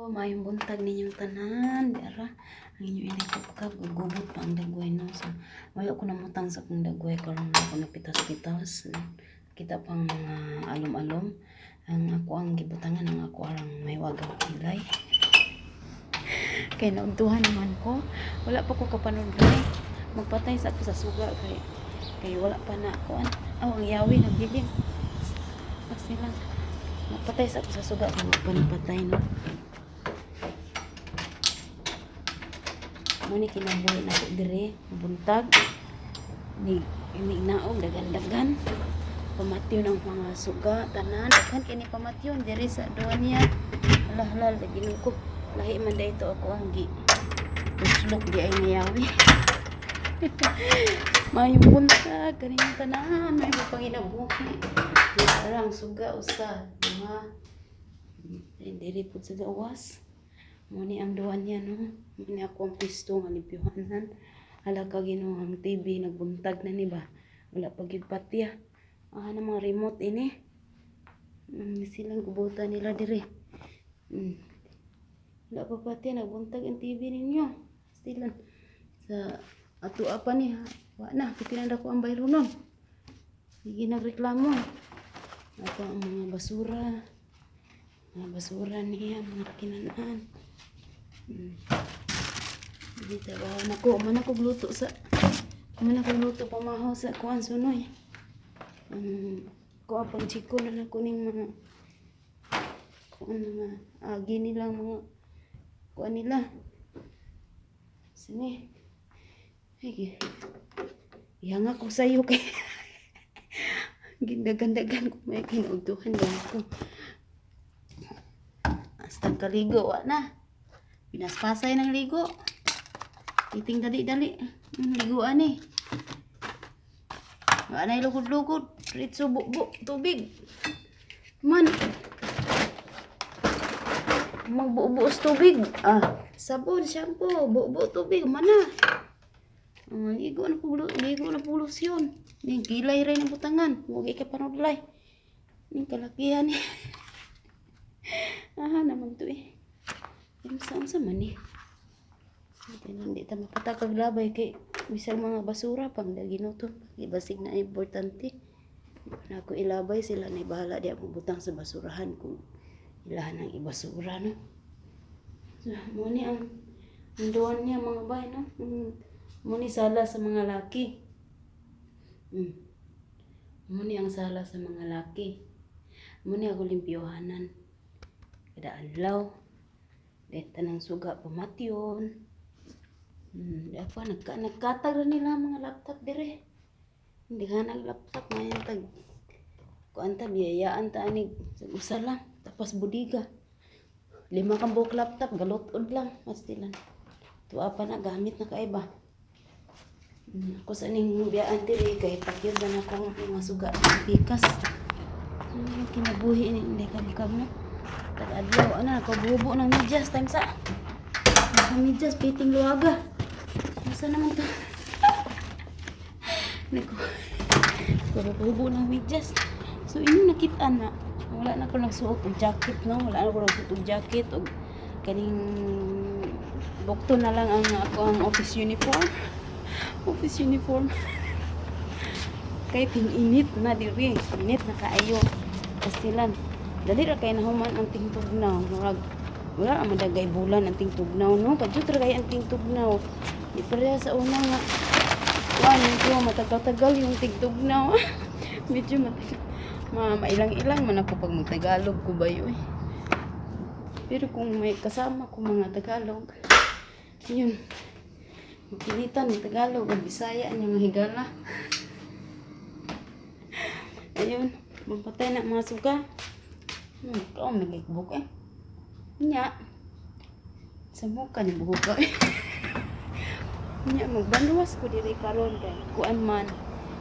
Maayong buntag ninyong tanan. Dara, ang inyong inikap-kap, gugubot pa ang dagway no. So, wala ko namutang sa kong dagway karon ako napitas-pitas. Kita pang mga alom-alom. Ang ako ang gibutangan, ang ako arang may wagang kilay. Kaya nauntuhan naman ko. Wala pa ko kapanudlay. Magpatay sa ako sa suga kay wala pa na ako. Ang yawi nagbilim. Kasi lang. Magpatay sa ako sa suga kung magpanapatay no. Muni kinabuhi na ako dire, buntag. Naog, dagan-dagan. Pamatyon ang mga suga, tanan. Daghan kini pamatyon dire sa duwan niya. Halal, ginuko. Lahi man dito ako ang uslok di ay nayawi. Mayong buntag, kaning tanan. May panginabuhi. Parang suga usa. Diri po sa gawas. Muni ang duwan niya no. Muni ako ang pisto nga lipihanan. Hala ka Ginoo ang TV nagbuntag na ni ba. Wala pa gyud patya. Na mga remote ini. Silang gubutan nila dire. Wala pa patya nagbuntag ang TV ninyo. Silang sa ato apa ni ha. Wa na pitinanda ko ang bayro nun. Sige nagreklamo. Ato ang mga basura. Mga basura niya, mga kinanaan. Hindi trabaho na ko. Man ako gluto pamahaw sa kuan sunoy. Ko apang chiko na ko ning mga kuan mga agi nila mga kuan nila. Sini. Ay, yang ako sayo kay gindagan-dagan ko may kinuduhan lang ko. Hasta kaligo wa na. Pinaspasay ng ligo. Iting dali-dali. Liguan eh. Wala na ilugod-lugod. Ritso bubo. Tubig. Man. Magbubuos tubig. Sabon, shampoo. Bubo tubig. Mana. Ligo na pulos yun. Ning kilay rin ang butangan. Huwag ikapanudlay. Ning kalakihan eh. Naman to eh. Saan man eh. Hindi ta mapatakag labay kay bisag mga basura pang ginutom. Ibasig na importante. Na ako ilabay sila na bahala di ako butang sa basurahan kung ilahan ang ibasura no. So, muni ang duwan niya mga bay no. Muni sala sa mga laki. Muni ang sala sa mga laki. Muni ako limpyohanan. Kada adlaw. Deta ng suga pamatyon. Apa nagkatag ra nila mga laptop dire. Hindi ka nag-laptop mayan tag kuan ta biyayaan ta anig usa lang tapos budiga. 5 ka buok laptop galutod lang pastilan. Tuwa pa na gamit na kaiba. Ako sa ning biyaan dire kay pagyud na akong mga suga pikas. Kinabuhi ni hindi kam no. Tag-adlaw ako bubo ng medyas time sa. Ang medyas piting luwaga. Asa naman to? Bubo ng medyas. So inyo nakita na. Wala na ko nagsuot og jacket no. Wala na ko nagsuot og jacket og kaning bukto na lang ang ako ang office uniform. Office uniform. Kay init na diri. Init na kaayo. Pastilan. Dali ra kay nahuman ang tingtugnaw. Wala ang madagay bulan ang tingtugnaw no. Kadyo ra kay ang tingtugnaw. Di pareha sa una nga. Medyo matagal-tagal yung tingtugnaw. Medyo mailang-ilang man ako pag magtagalog ko ba yun. Pero kung may kasama ko mga Tagalog, yun. Magkilitan ng Tagalog o Bisaya niya mahigala. Ayun. Magpatay na mga suga. Ikaw nagigibok eh. Nya. Sa mukha niya buhok eh. Nya magbanwas ko diri karon kay kuan man.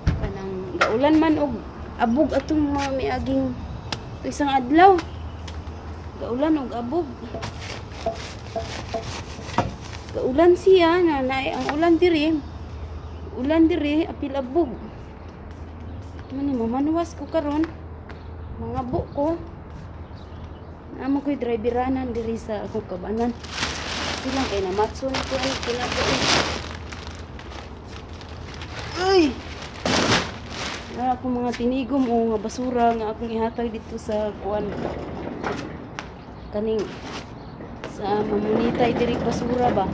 Kanang gaulan man og abog atong mga miaging isang adlaw. Gaulan og abog. Gaulan siya na ang ulan diri. Ulan diri apil abog. Mani mamanwas ko karon. Mga buko. Amo ko'y driveranan diri sa akong kabanan. Silang kay namatso na ko ang kinabuhi. Ay! Wala akong mga tinigom o nga basura nga akong ihatag dito sa kuan. Kaning sa mamunitay diri basura ba.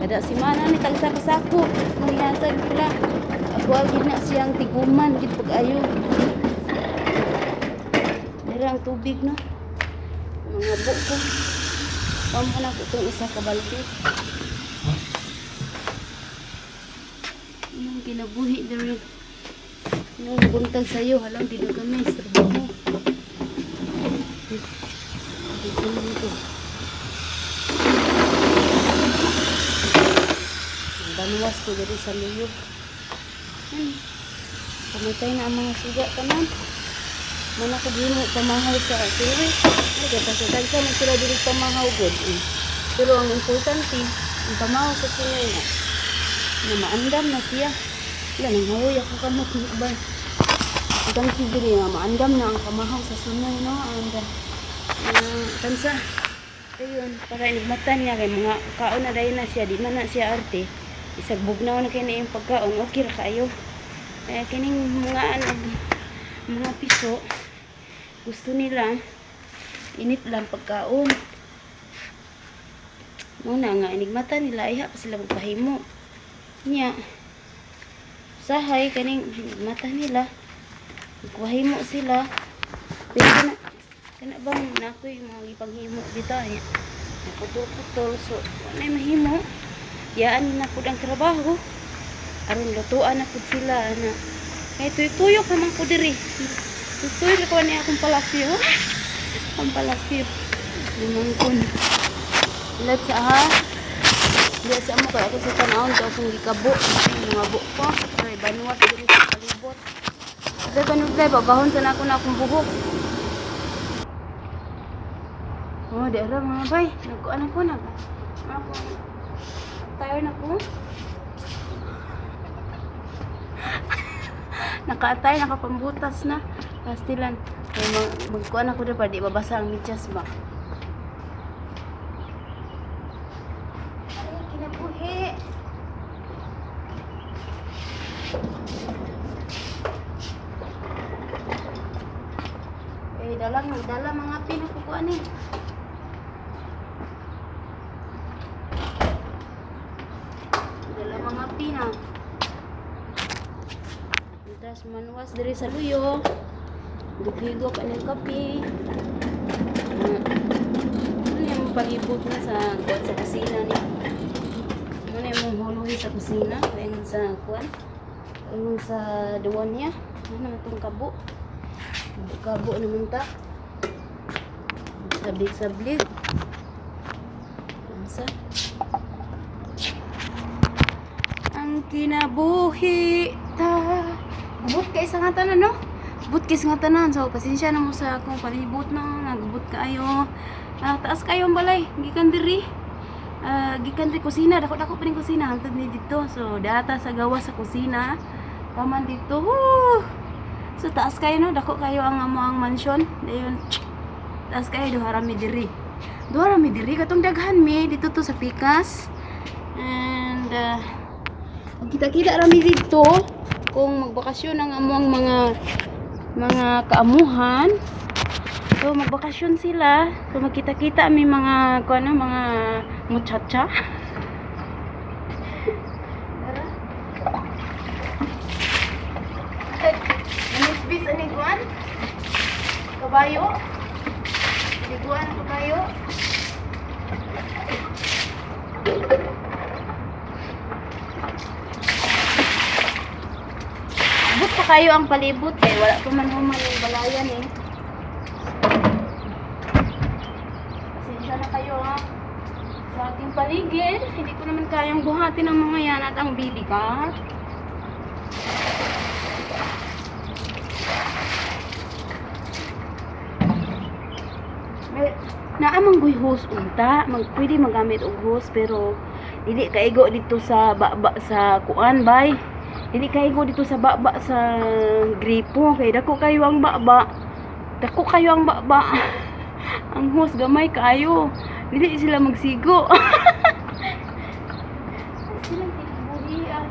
Kada semana ni tagsa ka sako. Kung ihatag pula. Ako agad na siyang tiguman gid pag-ayo. Diri ang tubig no. Mga buko. Pamo na ko itong isa ka balde. Anong kinabuhi diri. Nung buntag sa'yo, halang dito kami sa trabaho. Dito na dito. Ang banuwas ko dito sa luyo. Pamatay na ang mga suga kanan. Mana ko din mo pamahaw sa asiri. Nagkapasagad ka mo sila dito pamahaw good. Pero ang importante, ang pamahaw sa sinay na maandam na siya. Wala nang hawoy ako kamot ni Iban. Itang siguri nga maandam na ang kamahaw sa sunay no. And tansa. Ayun, para inigmatan niya kay mga kaon na dahil na siya. Di man na siya arte. Isagbog na na kayo na yung pagkaon. Okay ra kayo. Kaya kining mga piso gusto nila init lang pagkaon. Muna nga inigmatan nila iha pa sila magpahimo. Nya sahay kaning mata nila kuhimo sila pero kana bang nakoy mga ipanghimo bitay naputol-putol so wala mahimo yaan na pud ang trabaho aron lutuan na pud sila na kay tuyo ka man ko diri tuyo ko ni akong palasyo ang palasyo limang kun let's ha. Diya sa mo kaya ako sa tanawon to akong gikabo mga buko kay banuwas diri sa palibot. Dai banog dai babahon sa nako na akong buhok. Oh, di ara mga bay, nagkuan ako na. Ako tired na ko. Naka-attire, nakapambutas na. Pastilan. Kaya magkuan ako dito para di babasa ang medyas ba. Dala mga pinakukuan eh. Dala mga pina. Tapos manuwas diri sa luyo. Dugigo pa ng kape. Ano yung palibot na sa kusina niya. Ano yung huluhi sa kusina. Kaya sa kuan. Kaya sa duwan niya. Ano naman itong kabo. Kabo naman ta. Sablit-sablit. Ang kinabuhi ta. Gubot kay sa nga tanan no? Gubot kay sa nga tanan. So pasensya na mo sa akong palibot no. Nagubot kaayo. Taas kayo ang balay. Gikan diri. Gikan diri kusina. Dako-dako pa ning kusina hangtod ni dito. So data sa gawa sa kusina. Paman dito. So taas kayo no. Dako kayo ang amo ang mansyon. Dayon. Taas kayo duharami diri. Duharami diri katong daghan mi dito to sa Pikas. And kita-kita rami dito kung magbakasyon ang among mga kaamuhan. So magbakasyon sila. So magkita-kita mi mga kuno mga muchacha. Anis-bis ani kuan? Kabayo? Liguan ko kayo. Abot pa kayo ang palibot eh. Wala pa man human yung balayan eh. Pasensya na kayo ha. Sa ating paligid, hindi ko naman kayang buhatin ang mga yan at ang bibi ka. Naamang guy hose unta, pwede magamit og hose pero dili kaigo dito sa baba sa kuan bay. Dili kaigo dito sa baba sa gripo kay dako kayo ang baba. Dako kayo ang baba. Ang host gamay kayo. Dili sila magsigo. Silang tinabuhian.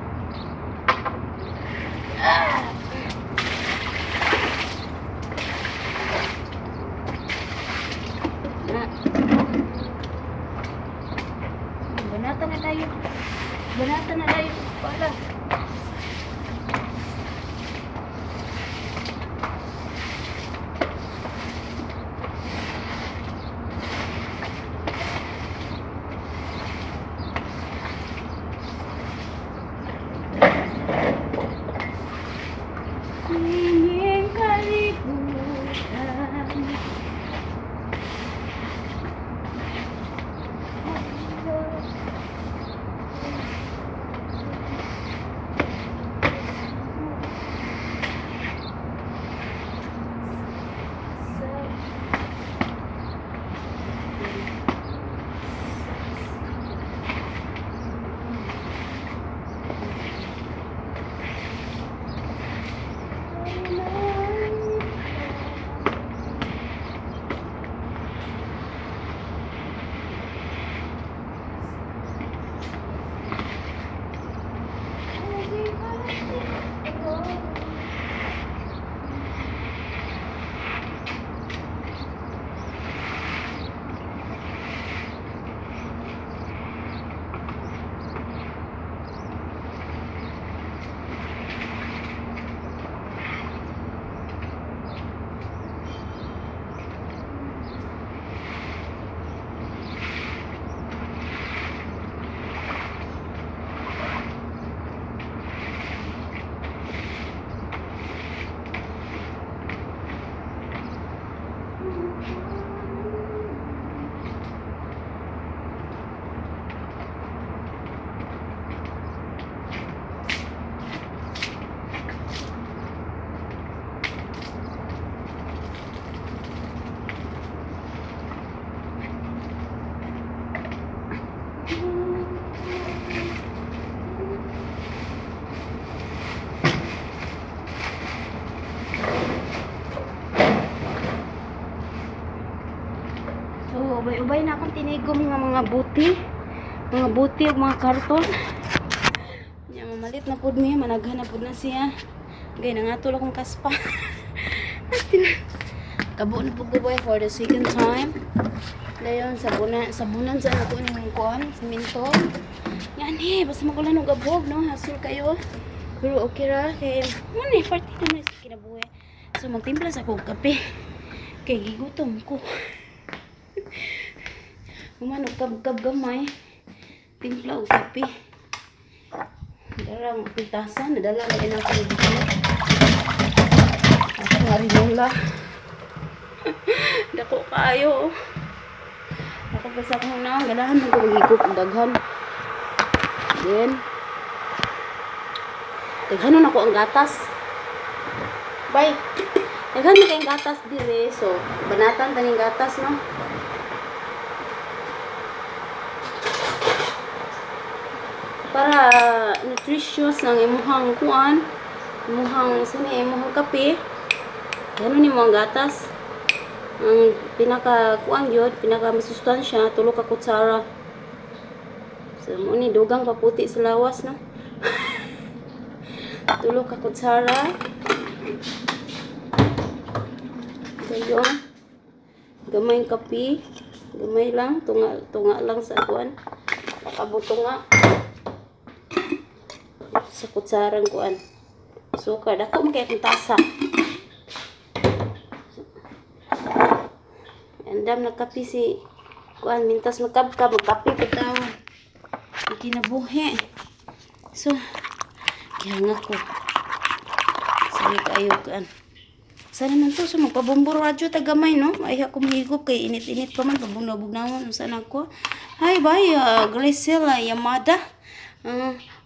Banata na tayo. Banata na tayo. Pala. Hinging kalibutan. So, ubay-ubay na akong tinigom nga mga buti. Mga buti o mga karton. Yang mamalit na pod mi, managhan na pod na siya. Gay nangatol akong kaspa. Kabo na pod ko for the second time. Dayon sabunan sa ako ning kuan, siminto. Yan basta magulan og gabog no, hasul kayo. Pero okay ra kay mo ni party na sa kinabuhi. So magtimpla sa kog kape. Kay gigutom ko. Umano kab gamay. Timpla og kape. Darang pintasan, nadala lagi na ako dito. Ako nga rin nila. Dako kayo. Ako pa sa akong na, ganahan mo ko magigop ang daghan. Then, daghanon ako ang gatas. Bye. Daghan mo kayong gatas dire. So, banatan taning gatas, no? Para nutritious ang imuhang kuan, imuhang kape. Ganun ni mo ang gatas. Ang pinaka kuan gyud, pinaka masustansya 3 ka kutsara. So mo ni dugang paputi sa lawas no. 3 ka kutsara. Dayon. Gamay kape, gamay lang, tunga lang sa kuan. Kabutunga. Sa kutsarang kuan sukar dako man kay akong tasa andam nagkape si kuan mintas magkape pitawan kinabuhi so kaya nga ko sabi kayo kuan sana man to so magpabumbor radyo tagamay no ay ako mahigop kay init-init pa man pabunabog naman sana ako hi bye Gracela Yamada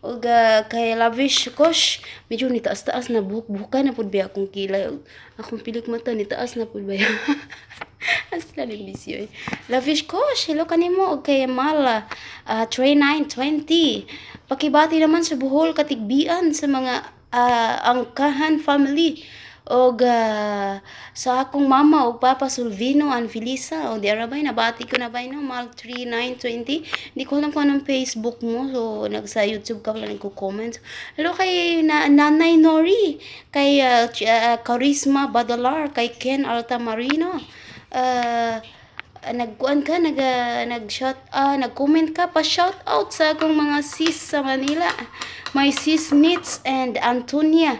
og kay Lavish Kosh medyo ni taas-taas na buhok-buhok na pud biya akong kilay akong pilik mata ni taas na pud baya asla ni bisyo Lavish Kosh hello kanimo og kay Mala Tray 920 pakibati naman sa Bohol katigbian sa mga angkahan family og sa akong mama ug papa Sulvino and Felisa o di arabay nabati ko na bay no Mal 3920. Di ko alam kung anong Facebook mo, so nagsa YouTube ka lang ko comment. Hello kay Nanay Nori, kay Charisma Badalar, kay Ken Altamarino. Nagkuan ka nag-comment ka pa shout out sa akong mga sis sa Manila, my sis Nits and Antonia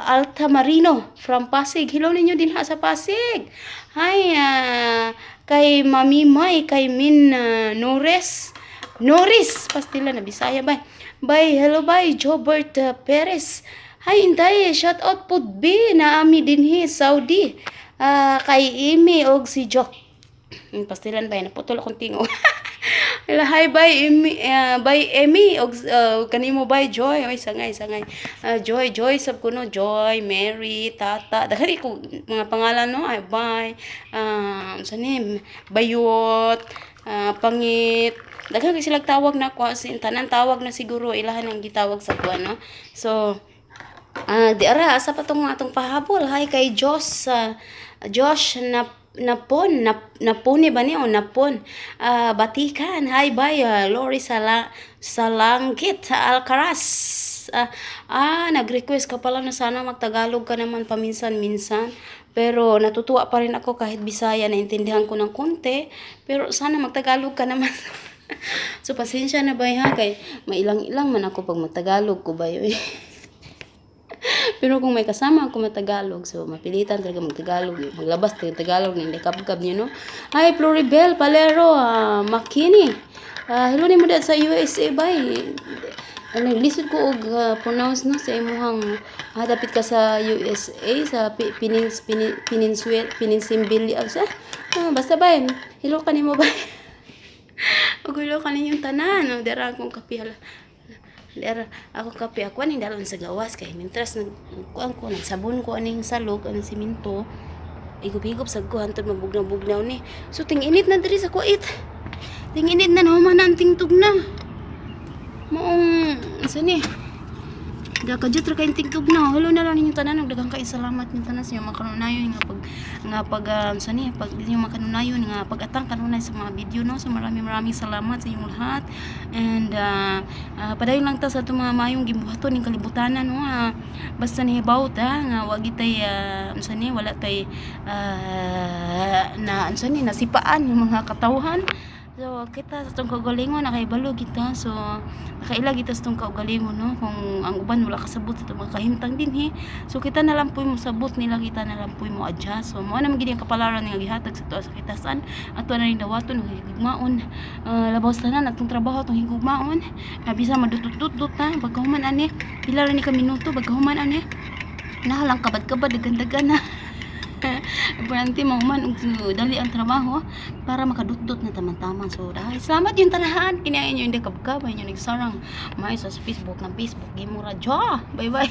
Altamarino from Pasig. Hello ninyo din ha sa Pasig. Hi kay Mami May, kay Min Norris pastila na Bisaya bay. Hello bay Jobert Perez. Hi Inday, shout out pud bi na ami dinhi Saudi. Kay Imi og si pastilan ba naputol akong tingo. Hi bye Emmy og kanimo bye Joy, oy sangay Joy sab kuno Joy, Mary, Tata daghan ko mga pangalan no ay bye sanim Bayot, Pangit daghan sila tawag na ko sin tanan tawag na siguro ilahan ang gitawag sa kuan no. So di ara asa pa tong atong pahabol. Hi kay Josh Napon ba ni o Napon batikan. Hi bye Lori Salangkit Alcaraz. Nag-request ka pala na sana magtagalog ka naman paminsan-minsan, pero natutuwa pa rin ako kahit Bisaya naintindihan ko ng konti, pero sana magtagalog ka naman. So pasensya na ba ha, kay mailang-ilang man ako pag magtagalog ko ba yun. Pero kung may kasama ako matagalog, so mapilitan talaga magtagalog. Maglabas talaga Tagalog na hindi kabkab niyo, no? Hi, Floribel Palero, Makini. Hello ni mo sa USA ba? Lisod ko og pronounce no sa imuhang dapit ka sa USA sa Peninsular sa. Basta ba? Hello kanimo ba? Og hello kaninyong tanan, no? Dara akong kapihala. Dara ako kape ako aning dalon sa gawas kay mintras nagkuan ko nagsabon ko aning salog anong simento igub-higop sa ko hantod mabugnaw-bugnaw ni. So ting-init na diri sa kuit, ting-init na nahuman ang tingtug na maong sani Dakajut ra kay tingtug na. Hello na lang ninyo tanan, daghang kay salamat ninyo tanan sa inyong makanunayon nga pag sani pag inyo makanunayon nga pag-atang kanunay sa mga video no. So maraming salamat sa inyong lahat. And padayon lang ta sa itong mga mayong gibuhaton ning kalibutanan no. Basta nihibaw ta nga wag itay sani wala tay na sani nasipaan yung mga katawhan. So kita sa itong kaugalingon nakaibalo kita, so nakaila kita sa itong kaugalingon no, kung ang uban wala kasabot sa itong mga kahimtang din he. So kita na lang po mo sabot nila, kita na lang po mo adjust. So mo na magiging kapalaran nga gihatag sa to sa kitasan ato na rin dawaton ng higugmaon, labaw sa tanan atong trabaho atong higugmaon bisa madutut-tutut na pagkahuman ani pila ra ni ka minuto pagkahuman ani nahalang kabad-kabad dagan-dagan na. Importante mahuman og dali ang trabaho para makadutdot na tamang-tamang. So dahil salamat yung tanahan, kinain nyo hindi kabkabay nyo nagsarang may sa Facebook ng Facebook gimura jo. Bye bye.